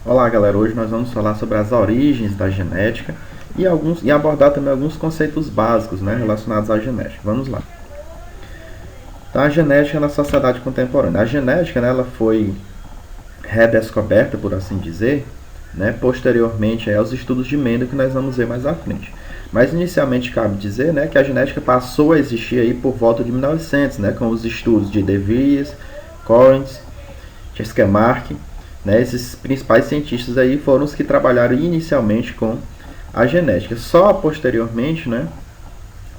Olá galera, hoje nós vamos falar sobre as origens da genética e abordar também alguns conceitos básicos, né, relacionados à genética. Vamos lá. Então, a genética na sociedade contemporânea. A genética, né, ela foi redescoberta, por assim dizer, né, posteriormente aos estudos de Mendel, que nós vamos ver mais à frente. Mas inicialmente cabe dizer, né, que a genética passou a existir aí por volta de 1900, né, com os estudos de De Vries, Correns, Chestermark, né, esses principais cientistas aí foram os que trabalharam inicialmente com a genética. Só posteriormente, né,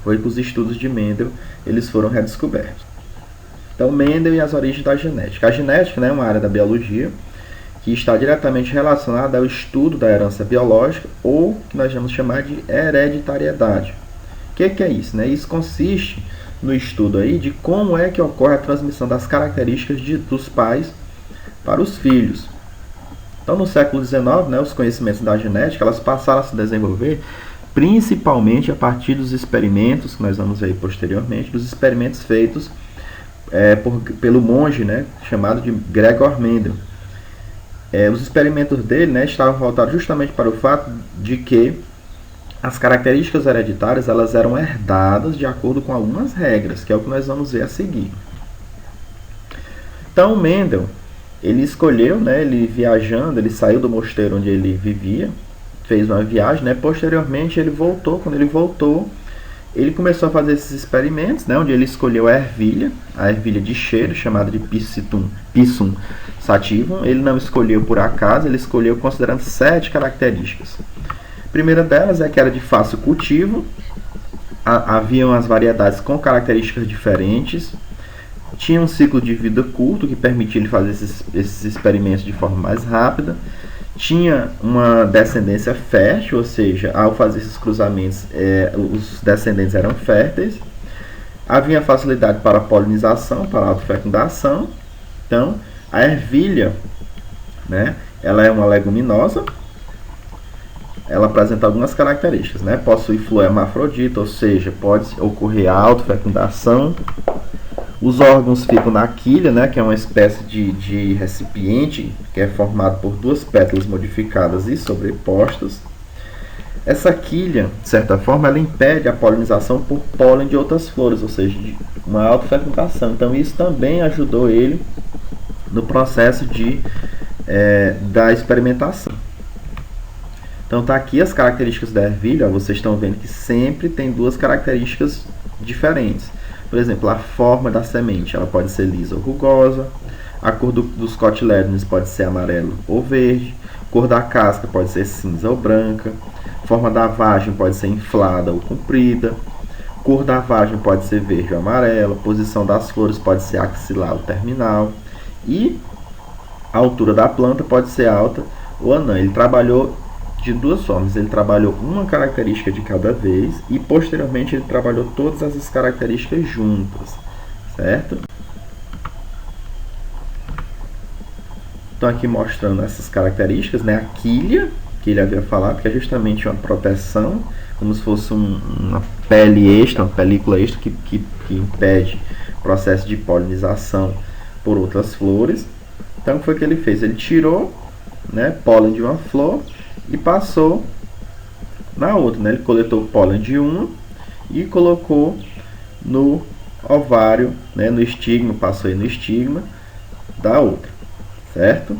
foi que os estudos de Mendel eles foram redescobertos. Então, Mendel e as origens da genética. A genética, né, é uma área da biologia que está diretamente relacionada ao estudo da herança biológica, ou que nós vamos chamar de hereditariedade. O que é isso? Né? Isso consiste no estudo aí de como é que ocorre a transmissão das características dos pais para os filhos. Então, no século XIX, né, os conhecimentos da genética elas passaram a se desenvolver principalmente a partir dos experimentos, que nós vamos ver posteriormente, dos experimentos feitos pelo monge, né, chamado de Gregor Mendel. Os experimentos dele, né, estavam voltados justamente para o fato de que as características hereditárias elas eram herdadas de acordo com algumas regras, que é o que nós vamos ver a seguir. Então, Mendel, ele escolheu, né, ele viajando, ele saiu do mosteiro onde ele vivia, fez uma viagem, né, posteriormente ele voltou, quando ele voltou, ele começou a fazer esses experimentos, né, onde ele escolheu a ervilha de cheiro, chamada de Pissum sativum. Ele não escolheu por acaso, ele escolheu considerando 7 características. A primeira delas é que era de fácil cultivo, haviam as variedades com características diferentes, tinha um ciclo de vida curto que permitia ele fazer esses experimentos de forma mais rápida, tinha uma descendência fértil, ou seja, ao fazer esses cruzamentos, os descendentes eram férteis, havia facilidade para a polinização, para a autofecundação. Então, a ervilha, né, ela é uma leguminosa, ela apresenta algumas características, né, possui flor hermafrodita, ou seja, pode ocorrer a autofecundação. Os órgãos ficam na quilha, né, que é uma espécie de recipiente que é formado por 2 pétalas modificadas e sobrepostas. Essa quilha, de certa forma, ela impede a polinização por pólen de outras flores, ou seja, de uma autofecundação. Então, isso também ajudou ele no processo da experimentação. Então, tá aqui as características da ervilha. Vocês estão vendo que sempre tem 2 características diferentes. Por exemplo, a forma da semente ela pode ser lisa ou rugosa, a cor dos cotilédones pode ser amarelo ou verde, a cor da casca pode ser cinza ou branca, a forma da vagem pode ser inflada ou comprida, a cor da vagem pode ser verde ou amarela, a posição das flores pode ser axilar ou terminal e a altura da planta pode ser alta ou anã. Ele trabalhou de 2 formas, ele trabalhou uma característica de cada vez e posteriormente ele trabalhou todas essas características juntas, certo? Então aqui mostrando essas características, né? A quilha, que ele havia falado, que é justamente uma proteção, como se fosse uma pele extra, uma película extra que impede o processo de polinização por outras flores. Então o que foi que ele fez? Ele tirou, né, pólen de uma flor e passou na outra, né? Ele coletou o pólen de uma e colocou no ovário, né? No estigma, passou aí no estigma da outra, certo?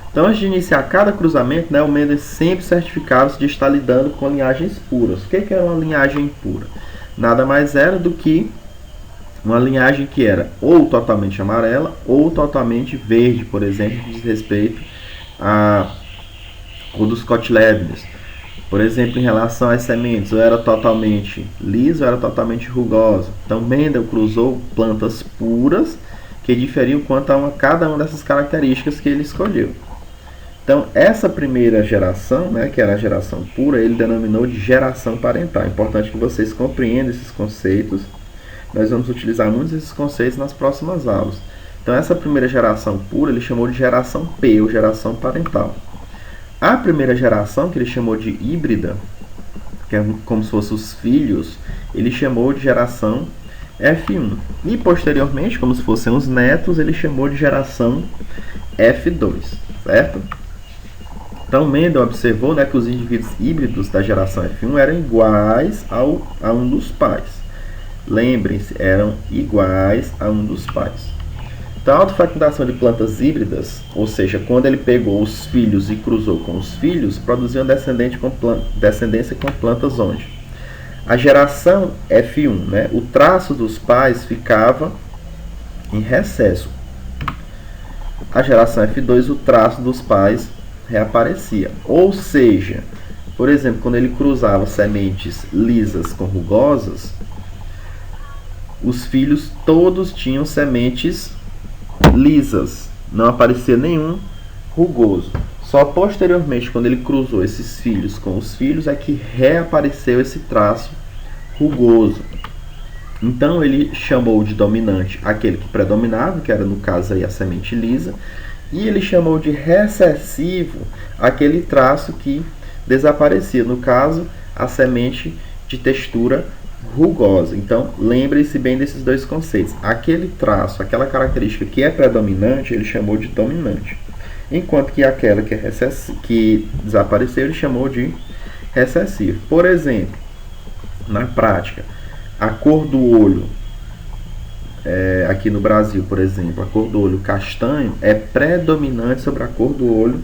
Então, antes de iniciar cada cruzamento, né, o Mendel sempre certificava-se de estar lidando com linhagens puras. O que era uma linhagem pura? Nada mais era do que uma linhagem que era ou totalmente amarela ou totalmente verde, por exemplo, que diz respeito a cor dos cotilédones. Por exemplo, em relação às sementes, ou era totalmente lisa ou era totalmente rugosa. Então, Mendel cruzou plantas puras que diferiam quanto a cada uma dessas características que ele escolheu. Então, essa primeira geração, né, que era a geração pura, ele denominou de geração parental. É importante que vocês compreendam esses conceitos. Nós vamos utilizar muitos desses conceitos nas próximas aulas. Então, essa primeira geração pura, ele chamou de geração P, ou geração parental. A primeira geração, que ele chamou de híbrida, que é como se fossem os filhos, ele chamou de geração F1. E, posteriormente, como se fossem os netos, ele chamou de geração F2, certo? Então Mendel observou, né, que os indivíduos híbridos da geração F1 eram iguais a um dos pais. Lembrem-se, eram iguais a um dos pais. Então a autofecundação de plantas híbridas, ou seja, quando ele pegou os filhos e cruzou com os filhos, produziu descendência com plantas onde? A geração F1, né, o traço dos pais ficava em recesso. A geração F2, o traço dos pais reaparecia. Ou seja, por exemplo, quando ele cruzava sementes lisas com rugosas, os filhos todos tinham sementes lisas, não aparecia nenhum rugoso. Só posteriormente, quando ele cruzou esses filhos com os filhos, é que reapareceu esse traço rugoso. Então ele chamou de dominante aquele que predominava, que era no caso aí a semente lisa, e ele chamou de recessivo aquele traço que desaparecia, no caso a semente de textura rugosa. Então lembre-se bem desses dois conceitos. Aquele traço, aquela característica que é predominante, ele chamou de dominante, enquanto que aquela que desapareceu, ele chamou de recessivo. Por exemplo, na prática, a cor do olho, aqui no Brasil, por exemplo, a cor do olho castanho é predominante sobre a cor do olho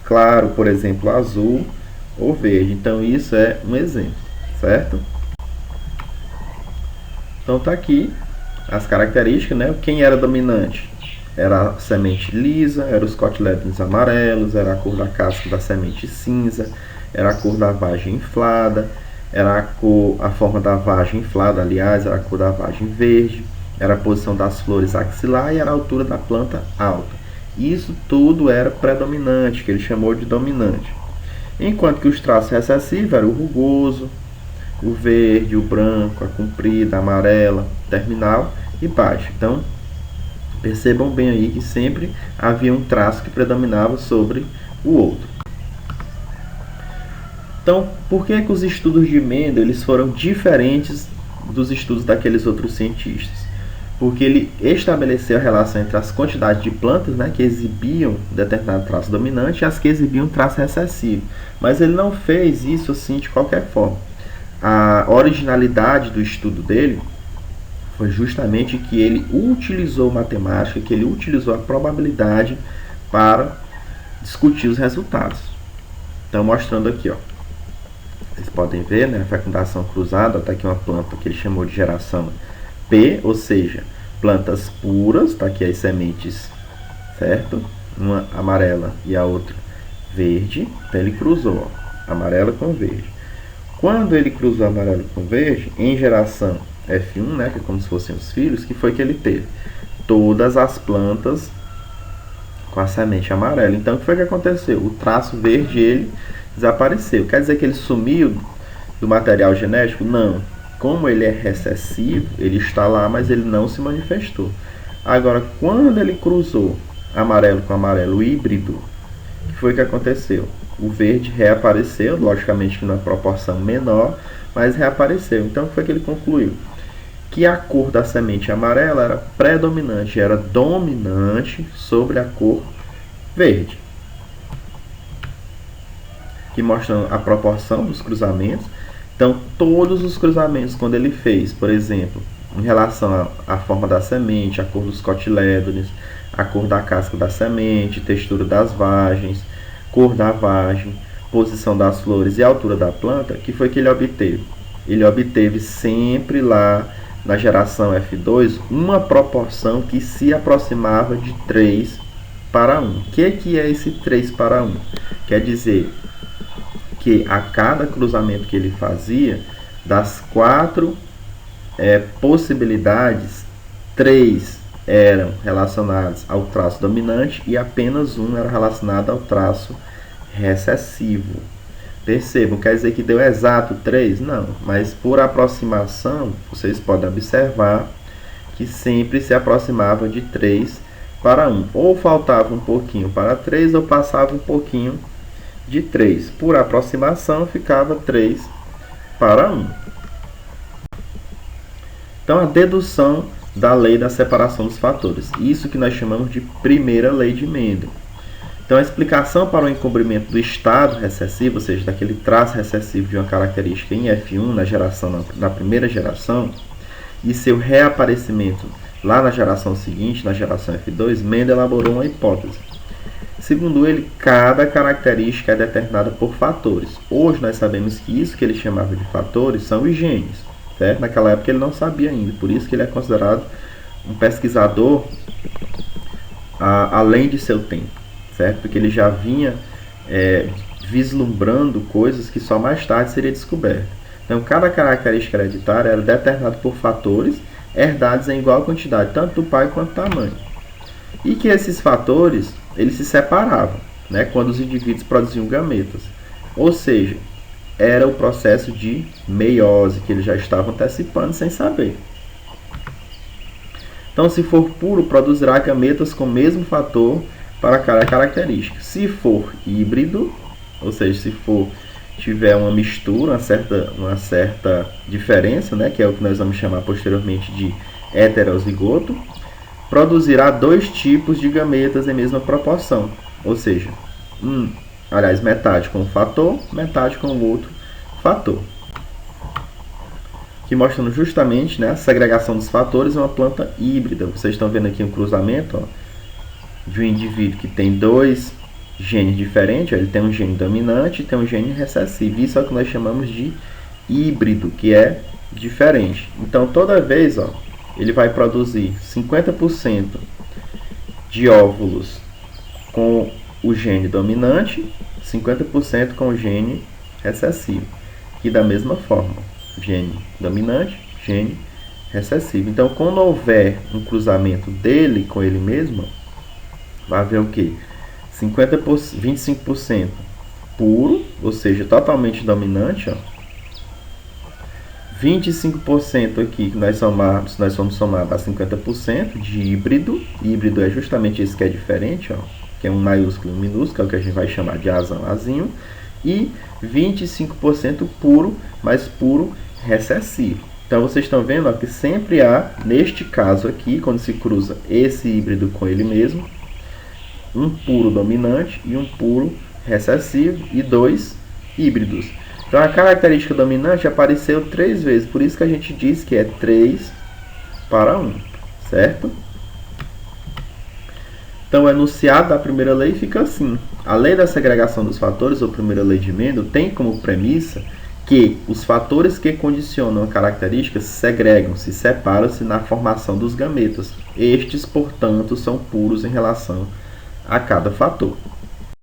claro, por exemplo, azul ou verde. Então isso é um exemplo, certo? Então tá aqui as características, né? Quem era dominante? Era a semente lisa, eram os cotilédones amarelos, era a cor da casca da semente cinza, era a cor da vagem inflada, era a forma da vagem inflada, aliás, era a cor da vagem verde, era a posição das flores axilar e era a altura da planta alta. Isso tudo era predominante, que ele chamou de dominante. Enquanto que os traços recessivos eram o rugoso, o verde, o branco, a comprida, a amarela, terminal e baixa. Então, percebam bem aí que sempre havia um traço que predominava sobre o outro. Então, por que os estudos de Mendel eles foram diferentes dos estudos daqueles outros cientistas? Porque ele estabeleceu a relação entre as quantidades de plantas, né, que exibiam determinado traço dominante e as que exibiam traço recessivo. Mas ele não fez isso assim de qualquer forma. A originalidade do estudo dele foi justamente que ele utilizou matemática, que ele utilizou a probabilidade para discutir os resultados. Então, mostrando aqui, ó. Vocês podem ver, né, a fecundação cruzada, está aqui uma planta que ele chamou de geração P, ou seja, plantas puras, está aqui as sementes, certo? Uma amarela e a outra verde. Então ele cruzou, ó, amarela com verde. Quando ele cruzou amarelo com verde, em geração F1, né, que é como se fossem os filhos, que foi que ele teve? Todas as plantas com a semente amarela. Então o que foi que aconteceu? O traço verde ele desapareceu. Quer dizer que ele sumiu do material genético? Não. Como ele é recessivo, ele está lá, mas ele não se manifestou. Agora, quando ele cruzou amarelo com amarelo híbrido, o que foi que aconteceu? O verde reapareceu, logicamente que numa proporção menor, mas reapareceu. Então, o que foi que ele concluiu? Que a cor da semente amarela era predominante, era dominante sobre a cor verde. Aqui mostrando a proporção dos cruzamentos. Então, todos os cruzamentos, quando ele fez, por exemplo, em relação à forma da semente, a cor dos cotilédones, a cor da casca da semente, textura das vagens, cor da vagem, posição das flores e altura da planta, que foi que ele obteve? Ele obteve sempre lá na geração F2 uma proporção que se aproximava de 3 para 1. O que é esse 3 para 1? Quer dizer que a cada cruzamento que ele fazia, das 4 possibilidades, 3 eram relacionados ao traço dominante e apenas um era relacionado ao traço recessivo. Percebam, quer dizer que deu exato 3? Não, mas por aproximação, vocês podem observar que sempre se aproximava de 3 para 1. Ou faltava um pouquinho para 3, ou passava um pouquinho de 3. Por aproximação, ficava 3 para 1. Então, a dedução da lei da separação dos fatores. Isso que nós chamamos de primeira lei de Mendel. Então, a explicação para o encobrimento do estado recessivo, ou seja, daquele traço recessivo de uma característica em F1 na primeira geração, e seu reaparecimento lá na geração seguinte, na geração F2, Mendel elaborou uma hipótese. Segundo ele, cada característica é determinada por fatores. Hoje nós sabemos que isso que ele chamava de fatores são os genes. Certo? Naquela época ele não sabia ainda, por isso que ele é considerado um pesquisador além de seu tempo. Certo? Porque ele já vinha vislumbrando coisas que só mais tarde seria descoberto. Então, cada característica hereditária era determinada por fatores herdados em igual quantidade, tanto do pai quanto da mãe. E que esses fatores, eles se separavam, né, quando os indivíduos produziam gametas. Ou seja, era o processo de meiose, que eles já estavam antecipando sem saber. Então, se for puro, produzirá gametas com o mesmo fator para cada característica. Se for híbrido, ou seja, se tiver uma mistura, uma certa diferença, né, que é o que nós vamos chamar posteriormente de heterozigoto, produzirá dois tipos de gametas em mesma proporção, ou seja, metade com um fator, metade com o outro fator. Aqui mostrando justamente, né, a segregação dos fatores em uma planta híbrida. Vocês estão vendo aqui um cruzamento, ó, de um indivíduo que tem dois genes diferentes, ó, ele tem um gene dominante e tem um gene recessivo. Isso é o que nós chamamos de híbrido, que é diferente. Então, toda vez, ó, ele vai produzir 50% de óvulos com o gene dominante, 50% com o gene recessivo. E da mesma forma, gene dominante, gene recessivo. Então, quando houver um cruzamento dele com ele mesmo, vai haver o quê? 25% puro, ou seja, totalmente dominante, ó. 25% aqui que nós vamos somar a 50% de híbrido. Híbrido é justamente esse que é diferente, ó, que é um maiúsculo e um minúsculo, é o que a gente vai chamar de azão, azinho. E 25% puro, mas puro recessivo. Então vocês estão vendo, ó, que sempre há, neste caso aqui, quando se cruza esse híbrido com ele mesmo, um puro dominante e um puro recessivo e dois híbridos. Então a característica dominante apareceu 3 vezes, por isso que a gente diz que é 3 para 1, certo? Então o enunciado da primeira lei fica assim: a lei da segregação dos fatores, ou primeira lei de Mendel, tem como premissa que os fatores que condicionam a característica se segregam, se separam-se na formação dos gametas. Estes, portanto, são puros em relação a cada fator.